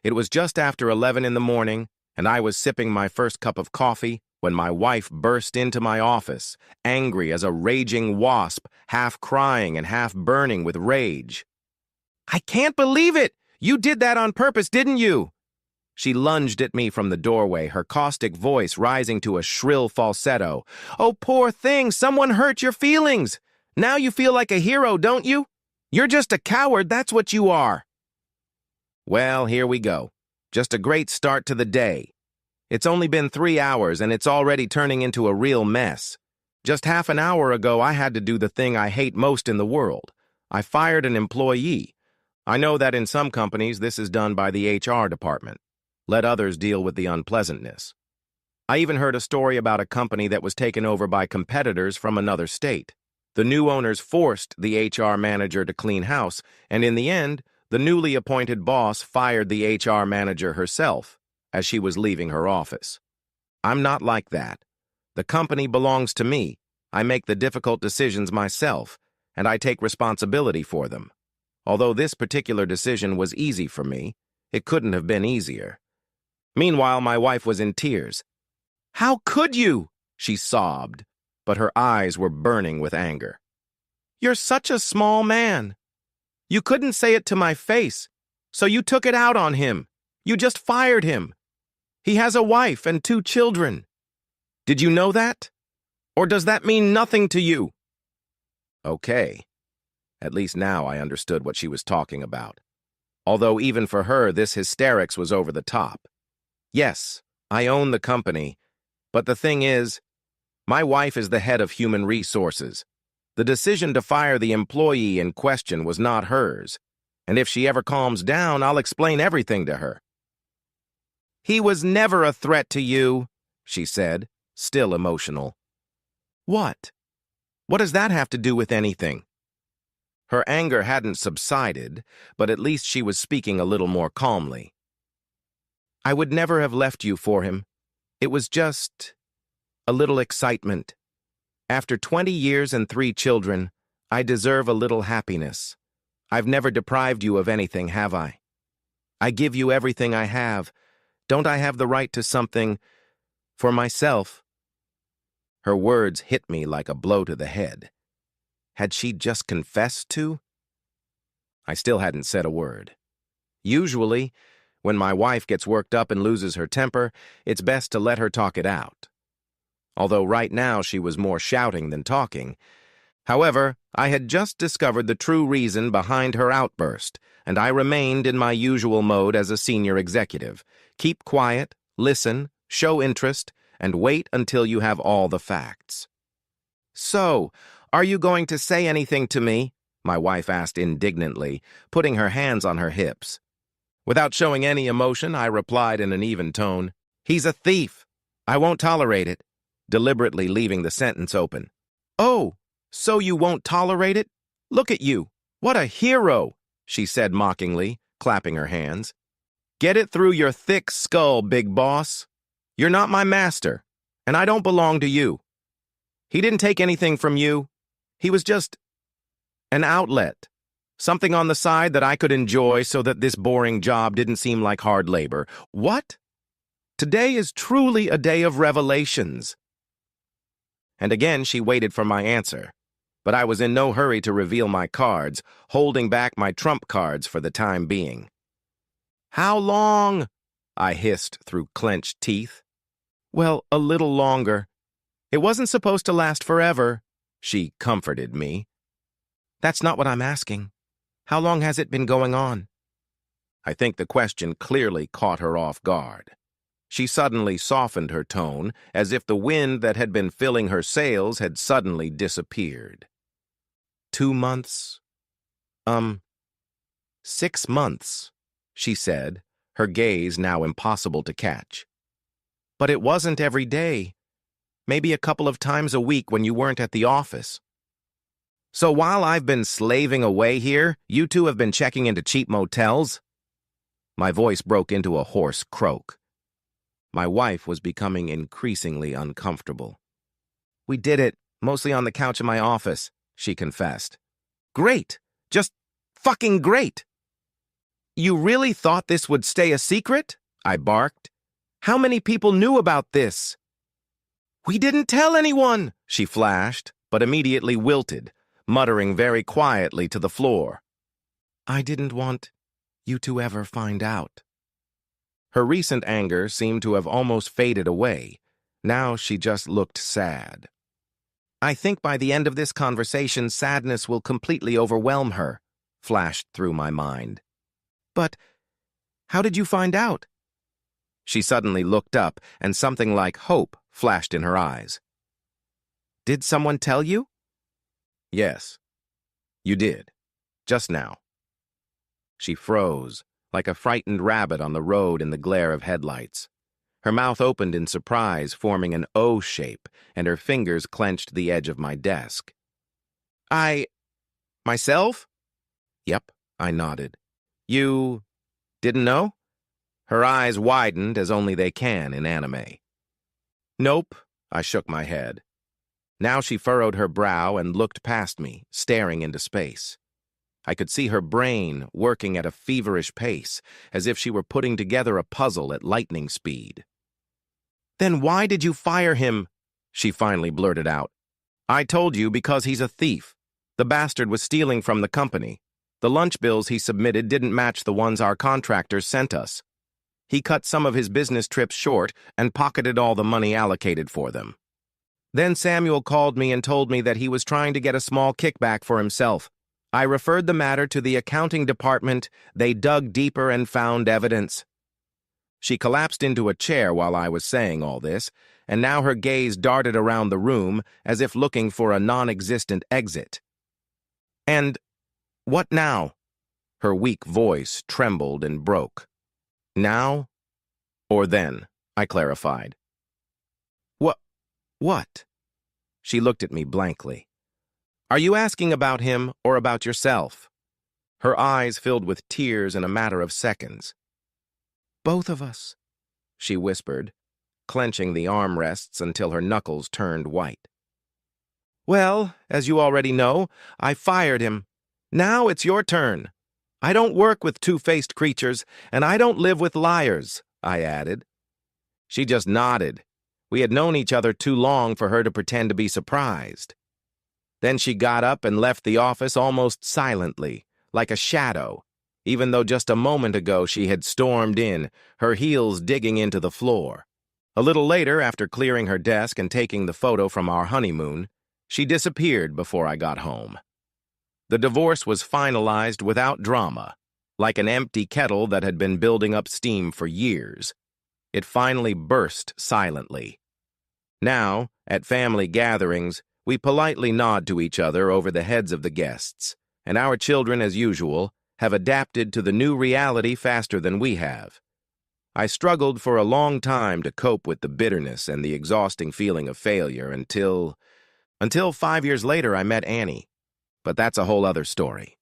It was just after 11 in the morning, and I was sipping my first cup of coffee when my wife burst into my office, angry as a raging wasp, half crying and half burning with rage. "I can't believe it! You did that on purpose, didn't you?" She lunged at me from the doorway, her caustic voice rising to a shrill falsetto. "Oh, poor thing, someone hurt your feelings. Now you feel like a hero, don't you? You're just a coward, that's what you are." Well, here we go. Just a great start to the day. It's only been 3 hours and it's already turning into a real mess. Just half an hour ago, I had to do the thing I hate most in the world. I fired an employee. I know that in some companies this is done by the HR department. Let others deal with the unpleasantness. I even heard a story about a company that was taken over by competitors from another state. The new owners forced the HR manager to clean house, and in the end, the newly appointed boss fired the HR manager herself as she was leaving her office. I'm not like that. The company belongs to me. I make the difficult decisions myself, and I take responsibility for them. Although this particular decision was easy for me, it couldn't have been easier. Meanwhile, my wife was in tears. "How could you?" she sobbed, but her eyes were burning with anger. "You're such a small man. You couldn't say it to my face, so you took it out on him. You just fired him. He has a wife and 2 children. Did you know that? Or does that mean nothing to you?" Okay. At least now I understood what she was talking about. Although even for her, this hysterics was over the top. Yes, I own the company, but the thing is, my wife is the head of human resources. The decision to fire the employee in question was not hers, and if she ever calms down, I'll explain everything to her. "He was never a threat to you," she said, still emotional. "What? What does that have to do with anything?" Her anger hadn't subsided, but at least she was speaking a little more calmly. "I would never have left you for him. It was just a little excitement. After 20 years and 3 children, I deserve a little happiness. I've never deprived you of anything, have I? I give you everything I have. Don't I have the right to something for myself?" Her words hit me like a blow to the head. Had she just confessed to? I still hadn't said a word. Usually, when my wife gets worked up and loses her temper, it's best to let her talk it out. Although right now she was more shouting than talking. However, I had just discovered the true reason behind her outburst, and I remained in my usual mode as a senior executive. Keep quiet, listen, show interest, and wait until you have all the facts. "So, are you going to say anything to me?" my wife asked indignantly, putting her hands on her hips. Without showing any emotion, I replied in an even tone, "He's a thief. I won't tolerate it," deliberately leaving the sentence open. "Oh, so you won't tolerate it? Look at you. What a hero," she said mockingly, clapping her hands. "Get it through your thick skull, big boss. You're not my master, and I don't belong to you. He didn't take anything from you. He was just an outlet, something on the side that I could enjoy so that this boring job didn't seem like hard labor. What? Today is truly a day of revelations." And again she waited for my answer, but I was in no hurry to reveal my cards, holding back my trump cards for the time being. "How long?" I hissed through clenched teeth. "Well, a little longer. It wasn't supposed to last forever," she comforted me. "That's not what I'm asking. How long has it been going on?" I think the question clearly caught her off guard. She suddenly softened her tone, as if the wind that had been filling her sails had suddenly disappeared. 2 months? 6 months, she said, her gaze now impossible to catch. "But it wasn't every day. Maybe a couple of times a week when you weren't at the office. So while I've been slaving away here, you two have been checking into cheap motels?" My voice broke into a hoarse croak. My wife was becoming increasingly uncomfortable. "We did it, mostly on the couch in my office," she confessed. "Great! Just fucking great!" You really thought this would stay a secret? I barked. How many people knew about this? We didn't tell anyone, she flashed, but immediately wilted, muttering very quietly to the floor. I didn't want you to ever find out. Her recent anger seemed to have almost faded away. Now she just looked sad. I think by the end of this conversation, sadness will completely overwhelm her, flashed through my mind. But how did you find out? She suddenly looked up, and something like hope flashed in her eyes. Did someone tell you? Yes, you did, just now. She froze, like a frightened rabbit on the road in the glare of headlights. Her mouth opened in surprise, forming an O shape, and her fingers clenched the edge of my desk. Myself? Yep, I nodded. You didn't know? Her eyes widened as only they can in anime. Nope, I shook my head. Now she furrowed her brow and looked past me, staring into space. I could see her brain working at a feverish pace, as if she were putting together a puzzle at lightning speed. Then why did you fire him? She finally blurted out. I told you because he's a thief. The bastard was stealing from the company. The lunch bills he submitted didn't match the ones our contractors sent us. He cut some of his business trips short and pocketed all the money allocated for them. Then Samuel called me and told me that he was trying to get a small kickback for himself. I referred the matter to the accounting department. They dug deeper and found evidence. She collapsed into a chair while I was saying all this, and now her gaze darted around the room as if looking for a non-existent exit. And what now? Her weak voice trembled and broke. Now or then, I clarified. What? She looked at me blankly. Are you asking about him or about yourself? Her eyes filled with tears in a matter of seconds. Both of us, she whispered, clenching the armrests until her knuckles turned white. Well, as you already know, I fired him. Now it's your turn. I don't work with two-faced creatures, and I don't live with liars, I added. She just nodded. We had known each other too long for her to pretend to be surprised. Then she got up and left the office almost silently, like a shadow, even though just a moment ago she had stormed in, her heels digging into the floor. A little later, after clearing her desk and taking the photo from our honeymoon, she disappeared before I got home. The divorce was finalized without drama, like an empty kettle that had been building up steam for years. It finally burst silently. Now, at family gatherings, we politely nod to each other over the heads of the guests, and our children, as usual, have adapted to the new reality faster than we have. I struggled for a long time to cope with the bitterness and the exhausting feeling of failure until 5 years later I met Annie. But that's a whole other story.